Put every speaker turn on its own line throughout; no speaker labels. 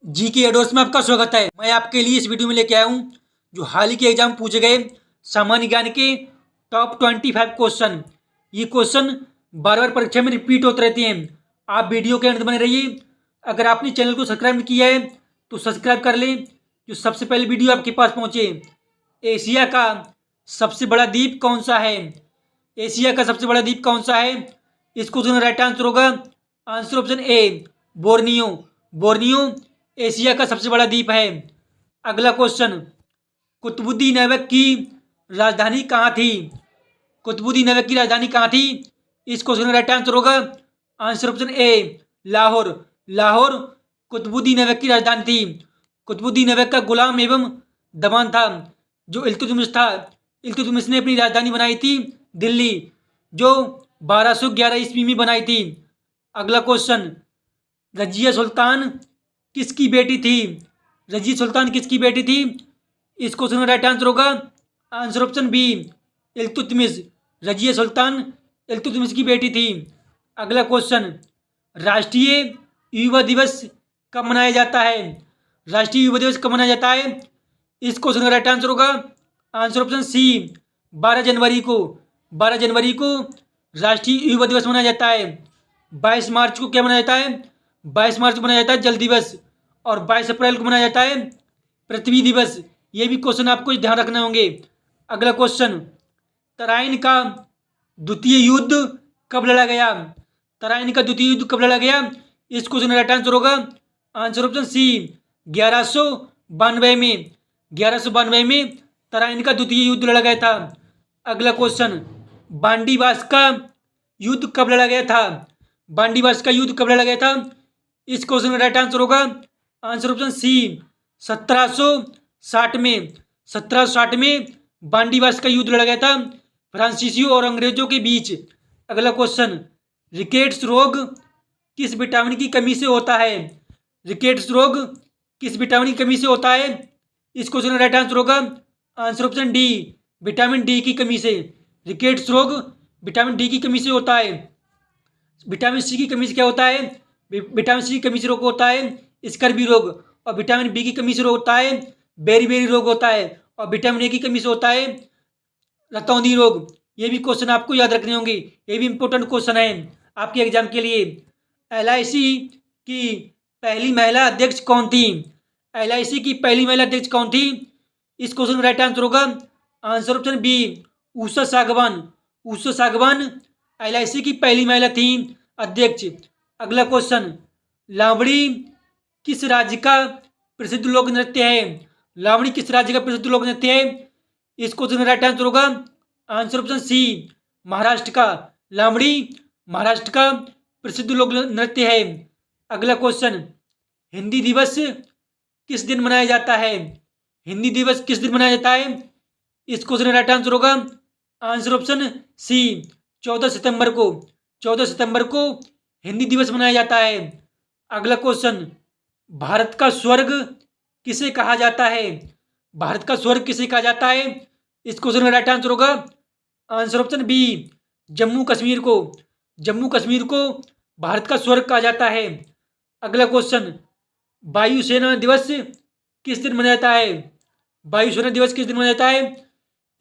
जी के एडोर्स में आपका स्वागत है। मैं आपके लिए इस वीडियो में लेके आया हूँ जो हाल ही के एग्जाम पूछे गए सामान्य ज्ञान के टॉप 25 क्वेश्चन। ये क्वेश्चन बार बार परीक्षा में रिपीट होते रहते हैं। आप वीडियो के अंत बने रहिए। अगर आपने चैनल को सब्सक्राइब नहीं किया है तो सब्सक्राइब कर लें, जो सबसे पहले वीडियो आपके पास पहुँचे। एशिया का सबसे बड़ा द्वीप कौन सा है? एशिया का सबसे बड़ा द्वीप कौन सा है? इस क्वेश्चन का राइट आंसर होगा आंसर ऑप्शन ए, बोर्नियो। बोर्नियो एशिया का सबसे बड़ा द्वीप है। अगला क्वेश्चन, कुतुबुद्दीन ऐबक की राजधानी कहाँ थी? कुतुबुद्दीन ऐबक की राजधानी कहाँ थी? इस क्वेश्चन का राइट आंसर होगा answer option A, Lahore. Lahore Qutubuddin Aibak की राजधानी थी। कुतुबुद्दीन ऐबक का गुलाम एवं दमन था जो इल्तुतमिश था। इल्तुतमिश ने अपनी राजधानी बनाई थी दिल्ली, जो 1211 ईस्वी में बनाई थी। अगला क्वेश्चन, रजिया सुल्तान किसकी बेटी थी? रजिया सुल्तान किसकी बेटी थी? इस क्वेश्चन का राइट आंसर होगा answer option B, Iltutmish. Razia Sultan Iltutmish की बेटी थी। अगला क्वेश्चन, राष्ट्रीय युवा दिवस कब मनाया जाता है? राष्ट्रीय युवा दिवस कब मनाया जाता है? इस क्वेश्चन का राइट आंसर होगा आंसर ऑप्शन सी, 12 जनवरी को। 12 जनवरी को राष्ट्रीय युवा दिवस मनाया जाता है। 22 मार्च को क्या मनाया जाता है? 22 मार्च को मनाया जाता है जल दिवस। और 22 अप्रैल को मनाया जाता है पृथ्वी दिवस। ये भी क्वेश्चन आपको ध्यान रखने होंगे। अगला क्वेश्चन, तराइन का द्वितीय युद्ध कब लड़ा गया? तराइन का द्वितीय युद्ध कब लड़ा गया? इस क्वेश्चन का राइट आंसर होगा आंसर ऑप्शन सी, 1192 में। 1192 में तराइन का द्वितीय युद्ध लड़ा गया था। अगला क्वेश्चन, बांडीवास का युद्ध कब लड़ा गया था? बांडीवास का युद्ध कब लड़ा गया था? इस क्वेश्चन का राइट आंसर होगा आंसर ऑप्शन सी, 1760 में। 1760 में बांडीवास का युद्ध लड़ा गया था फ्रांसीसियों और अंग्रेजों के बीच। अगला क्वेश्चन, रिकेट्स रोग किस विटामिन की कमी से होता है? रिकेट्स रोग किस विटामिन की कमी से होता है? इस क्वेश्चन का राइट आंसर होगा answer option D, vitamin D की कमी से। रिकेट्स रोग विटामिन डी की कमी से होता है। विटामिन सी की कमी से क्या होता है? विटामिन सी की कमी से रोग होता है स्कर्वी रोग। और विटामिन बी की कमी से रोग होता है बेरी रोग होता है। और विटामिन ए की कमी से होता है रतौंधी रोग। ये भी क्वेश्चन आपको याद रखने होंगे। ये भी इंपॉर्टेंट क्वेश्चन है आपके एग्जाम के लिए। LIC की पहली महिला अध्यक्ष कौन थी? LIC की पहली महिला अध्यक्ष कौन थी? इस क्वेश्चन का राइट आंसर होगा आंसर ऑप्शन बी, ऊषा सागवान। ऊषा सागवान LIC की पहली महिला थी अध्यक्ष। अगला क्वेश्चन, लावणी किस राज्य का प्रसिद्ध लोक नृत्य है? लावणी किस राज्य का प्रसिद्ध लोक नृत्य है? इस क्वेश्चन का राइट आंसर होगा आंसर ऑप्शन सी, महाराष्ट्र का। लावणी महाराष्ट्र का प्रसिद्ध लोक नृत्य है। अगला क्वेश्चन, हिंदी दिवस किस दिन मनाया जाता है? हिंदी दिवस किस दिन मनाया जाता है? इस क्वेश्चन का राइट आंसर होगा आंसर ऑप्शन सी, 14 सितंबर को। 14 सितंबर को हिंदी दिवस मनाया जाता है। अगला क्वेश्चन, भारत का स्वर्ग किसे कहा जाता है? भारत का स्वर्ग किसे कहा जाता है? इस क्वेश्चन का राइट आंसर होगा answer option B, Jammu Kashmir को। जम्मू कश्मीर को भारत का स्वर्ग कहा जाता है। अगला क्वेश्चन, वायुसेना दिवस किस दिन मनाया जाता है? वायुसेना दिवस किस दिन मनाया जाता है?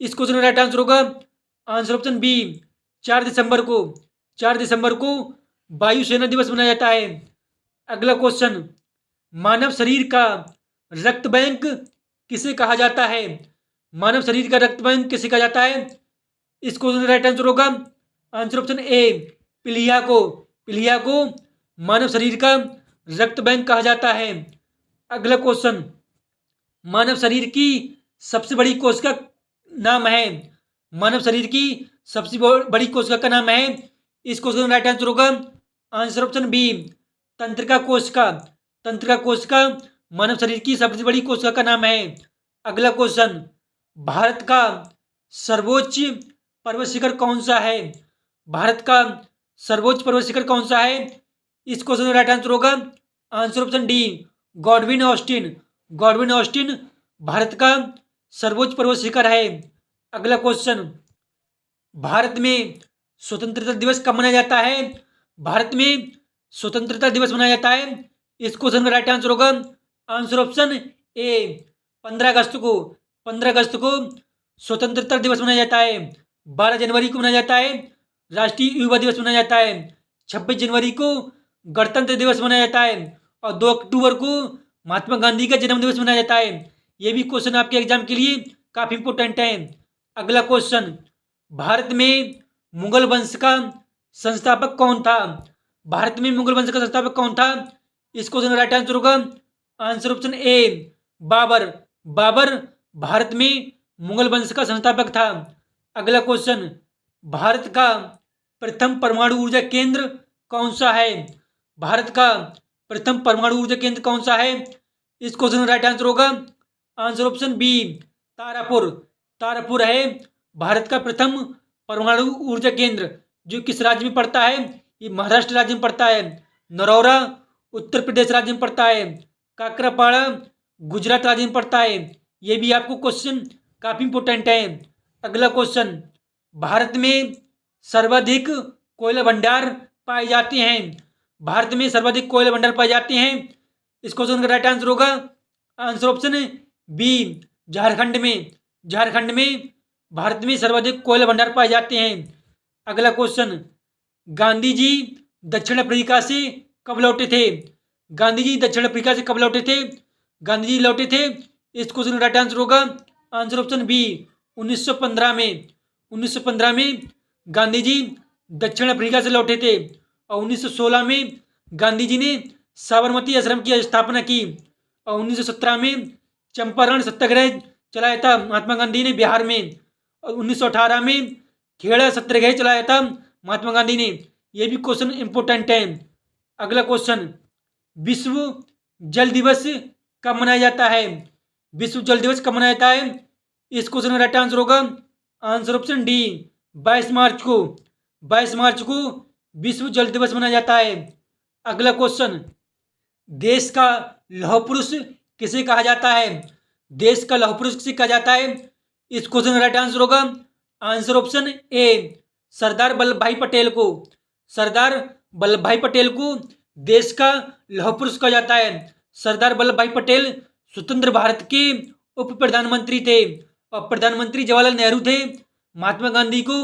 इस क्वेश्चन का राइट आंसर होगा आंसर ऑप्शन बी, 4 दिसंबर को। 4 दिसंबर को वायुसेना दिवस मनाया जाता है। अगला क्वेश्चन, मानव शरीर का रक्त बैंक किसे कहा जाता है? मानव शरीर का रक्त बैंक किसे कहा जाता है? इस क्वेश्चन का राइट आंसर होगा आंसर ऑप्शन ए, प्लीहा को। प्लीहा को मानव शरीर का रक्त बैंक कहा जाता है। अगला क्वेश्चन, मानव शरीर की सबसे बड़ी कोशिका नाम है? मानव शरीर की सबसे बड़ी कोशिका का नाम है? इस क्वेश्चन का राइट आंसर होगा आंसर ऑप्शन बी, तंत्रिका कोशिका। तंत्रिका कोशिका मानव शरीर की सबसे बड़ी कोशिका का नाम है। अगला क्वेश्चन, भारत का सर्वोच्च पर्वत शिखर कौन सा है? भारत का सर्वोच्च पर्वत शिखर कौन सा है? इस क्वेश्चन का राइट आंसर होगा answer option D, Godwin Austen. Godwin Austen Bharat का सर्वोच्च पर्वत शिखर है। अगला क्वेश्चन, भारत में स्वतंत्रता दिवस कब मनाया जाता है? भारत में स्वतंत्रता दिवस मनाया जाता है। इस क्वेश्चन का राइट आंसर होगा आंसर ऑप्शन ए 15 अगस्त को स्वतंत्रता दिवस मनाया जाता है। 12 जनवरी को मनाया जाता है राष्ट्रीय युवा दिवस मनाया जाता है। 26 जनवरी को गणतंत्र दिवस मनाया जाता है और 2 अक्टूबर को महात्मा गांधी का जन्म दिवस मनाया जाता है। ये भी क्वेश्चन आपके एग्जाम के लिए काफी इंपोर्टेंट है। अगला क्वेश्चन, भारत में मुगल वंश का संस्थापक कौन था? भारत में मुगल वंश का संस्थापक कौन था? इस क्वेश्चन का राइट आंसर होगा answer option A Babur. Babur Bharat में मुगल वंश का संस्थापक था। अगला क्वेश्चन, भारत का प्रथम परमाणु ऊर्जा केंद्र कौन सा है? भारत का प्रथम परमाणु ऊर्जा केंद्र कौन सा है? इस क्वेश्चन का राइट आंसर होगा answer option B Tarapur. Tarapur है भारत का प्रथम परमाणु ऊर्जा केंद्र, जो किस राज्य में पड़ता है? ये महाराष्ट्र राज्य में पड़ता है। नरौरा उत्तर प्रदेश राज्य में पड़ता है। काकरापाड़ा गुजरात राज्य में पड़ता है। ये भी आपको क्वेश्चन काफी इंपोर्टेंट है। अगला क्वेश्चन, भारत में सर्वाधिक कोयला भंडार पाए जाते हैं। भारत में सर्वाधिक कोयला भंडार पाए जाते हैं। इस क्वेश्चन का राइट आंसर होगा आंसर ऑप्शन बी झारखंड में। झारखंड में भारत में सर्वाधिक कोयला भंडार पाए जाते हैं। अगला क्वेश्चन, गांधी जी दक्षिण अफ्रीका से कब लौटे थे? गांधी जी दक्षिण अफ्रीका से कब लौटे थे? गांधी जी लौटे थे, इस क्वेश्चन का राइट आंसर होगा आंसर ऑप्शन बी 1915 में। 1915 में गांधी जी दक्षिण अफ्रीका से लौटे थे और 1916 में गांधी जी ने साबरमती आश्रम की स्थापना की और 1917 में चंपारण सत्याग्रह चलाया था महात्मा गांधी ने बिहार में और 1918 में खेड़ा सत्याग्रह चलाया था महात्मा गांधी ने। यह भी क्वेश्चन इंपोर्टेंट है। अगला क्वेश्चन, विश्व जल दिवस कब मनाया जाता है? विश्व जल दिवस कब मनाया जाता है? इस क्वेश्चन का राइट आंसर होगा आंसर ऑप्शन डी 22 मार्च को। 22 मार्च को विश्व जल दिवस मनाया जाता है। अगला क्वेश्चन, देश का लौह पुरुष किसे कहा जाता है? देश का लौह पुरुष किसे कहा जाता है? इस क्वेश्चन का राइट आंसर होगा आंसर ऑप्शन ए सरदार वल्लभ भाई पटेल को। सरदार वल्लभ भाई पटेल को देश का लौह पुरुष कहा जाता है। सरदार वल्लभ भाई पटेल स्वतंत्र भारत के उप प्रधानमंत्री थे और प्रधानमंत्री जवाहरलाल नेहरू थे। महात्मा गांधी को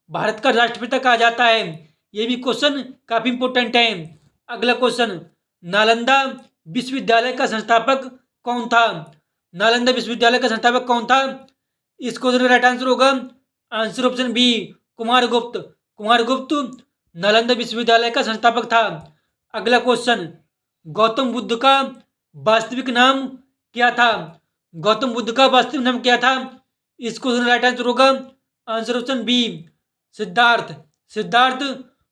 भारत का राष्ट्रपिता कहा जाता है। यह भी क्वेश्चन काफी इंपोर्टेंट है। अगला क्वेश्चन, नालंदा विश्वविद्यालय का संस्थापक कौन था? नालंदा विश्वविद्यालय का संस्थापक कौन था? इस क्वेश्चन का राइट आंसर होगा answer option B Kumaragupta. Kumaragupta Nalanda विश्वविद्यालय का संस्थापक था। अगला क्वेश्चन, गौतम बुद्ध का वास्तविक नाम क्या था? गौतम बुद्ध का वास्तविक नाम क्या था? इस क्वेश्चन का राइट आंसर होगा answer option B Siddhartha. Siddhartha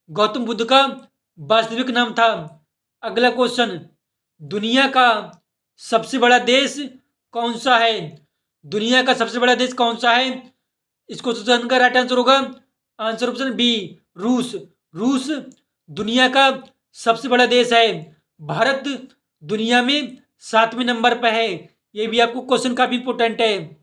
Gautam Buddha का वास्तविक नाम था। अगला क्वेश्चन, दुनिया का सबसे बड़ा देश कौन सा है? दुनिया का सबसे बड़ा देश कौन सा है? इस क्वेश्चन का राइट आंसर होगा आंसर ऑप्शन बी रूस। रूस दुनिया का सबसे बड़ा देश है। भारत दुनिया में 7वें नंबर पर है। ये भी आपको क्वेश्चन काफी इंपोर्टेंट है।